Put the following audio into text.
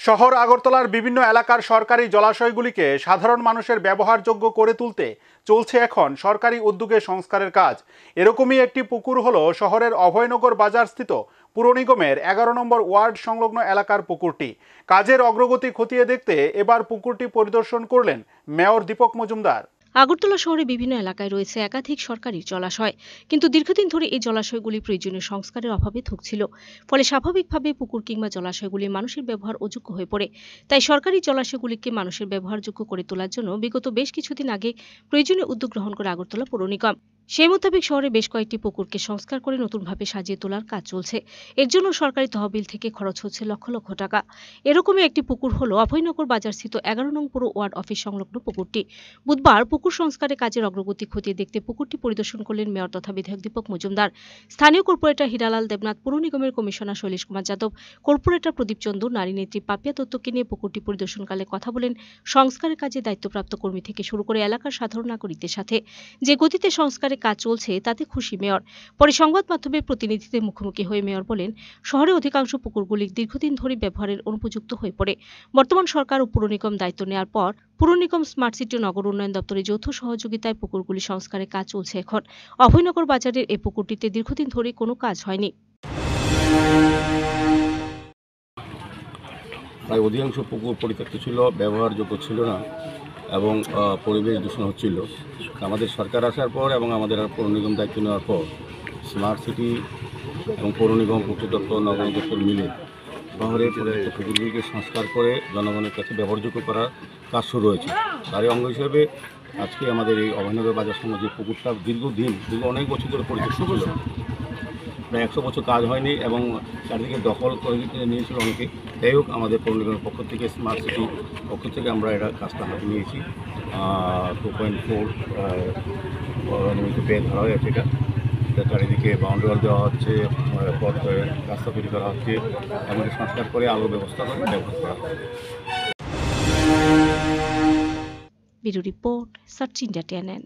শহর আগরতলার বিভিন্ন এলাকার সরকারি জলাশয়গুলিকে সাধারণ মানুষের ব্যবহারযোগ্য করে তুলতে চলছে এখন সরকারি উদ্যোগে সংস্কারের কাজ। এরকমই একটি পুকুর হলো শহরের অভয়নগর বাজারস্থিত পুর নিগমের 11 নম্বর ওয়ার্ড সংলগ্ন এলাকার পুকুরটি। কাজের অগ্রগতি খতিয়ে দেখতে এবার পুকুরটি পরিদর্শন করলেন মেয়র দীপক মজুমদার। আগরতলা শহরে বিভিন্ন এলাকায় রয়েছে একাধিক সরকারি জলাশয়, কিন্তু দীর্ঘদিন ধরে এই জলাশয়গুলি প্রয়োজনীয় সংস্কারের অভাবে থুকছিল। ফলে স্বাভাবিকভাবে পুকুর কিংবা জলাশয়গুলি মানুষের ব্যবহার অযোগ্য হয়ে পড়ে। তাই সরকারি জলাশয়গুলিকে মানুষের ব্যবহারযোগ্য করে তোলার জন্য বিগত বেশ কিছুদিন আগে প্রয়োজনীয় উদ্যোগ গ্রহণ করে আগরতলা পৌর নিগম। সেই মোতাবেক শহরে বেশ কয়েকটি পুকুরকে সংস্কার করে নতুনভাবে সাজিয়ে তোলার কাজ চলছে। এর জন্য সরকারি তহবিল থেকে খরচ হচ্ছে লক্ষ লক্ষ টাকা। এরকমই একটি পুকুর হলো অভয়নগর বাজারস্থিত 11 নং পুর ওয়ার্ড অফিস সংলগ্ন পুকুরটি। বুধবার পুকুর সংস্কারে কাজের অগ্রগতি খতিয়ে দেখতে পুকুরটি পরিদর্শন করলেন মেয়র তথা বিধায়ক দীপক মজুমদার। স্থানীয় কর্পোরেটর হীরালাল দেবনাথ, পুর নিগমের কমিশনার শৈলেশ কুমার যাদব, কর্পোরেটর প্রদীপ চন্দ্র, নারী নেত্রী পাপিয়া দত্তকে নিয়ে পুকুরটি পরিদর্শনকালে কথা বলেন সংস্কারের কাজে দায়িত্বপ্রাপ্ত কর্মী থেকে শুরু করে এলাকার সাধারণ নাগরিকদের সাথে। যে গতিতে সংস্কারের কাজ চলছে তাতে খুশি মেয়র। পরে সংবাদ মাধ্যমের প্রতিনিধিদের মুখোমুখি হয়ে মেয়র বলেন, শহরে অধিকাংশ পুকুরগুলি দীর্ঘদিন ধরে ব্যবহারের অনুপযুক্ত হয়ে পড়ে। বর্তমান সরকার ও পুর নিগম দায়িত্ব নেওয়ার পর পুর নিগম, স্মার্ট সিটি, নগর উন্নয়ন দপ্তরের যৌথ সহযোগিতায় পুকুরগুলি সংস্কারের কাজ চলছে এখন। অভয়নগর বাজারের এই পুকুরটিতে দীর্ঘদিন ধরে কোনো কাজ হয়নি। প্রায় অধিকাংশ পুকুর পরিত্যক্ত ছিল, ব্যবহারযোগ্য ছিল না এবং পরিবেশ দূষণ হচ্ছিল। আমাদের সরকার আসার পর এবং আমাদের পৌর নিগম দায়িত্ব নেওয়ার পর স্মার্ট সিটি এবং পৌর নিগম, পূর্ত দপ্তর, নগর দপ্তর মিলে শহরে পরিত্যক্ত পুকুরগুলিকে সংস্কার করে জনগণের কাছে ব্যবহারযোগ্য করার কাজ শুরু হয়েছে। তারই অঙ্গ হিসেবে আজকে আমাদের এই অভয়নগর বাজার সঙ্গে যে পুকুরটা দীর্ঘ অনেক বছর ধরে পরিত্যক্ত ছিল, প্রায় 100 বছর কাজ হয়নি এবং চারিদিকে দখল করে নিয়েছিল অনেকে। যাই হোক, আমাদের পৌর নিগমের পক্ষ থেকে, স্মার্ট সিটি পক্ষ থেকে আমরা এটা কাজটা হাতে নিয়েছি। 2.4 পেয়ে ধরা হয়েছে। এটা চারিদিকে বাউন্ডারি ওয়াল দেওয়া হচ্ছে, রাস্তা তৈরি করা হচ্ছে এবং সংস্কার করে আলো ব্যবস্থা করে ব্যবহার করা হবে। Bureau report, search India TNN।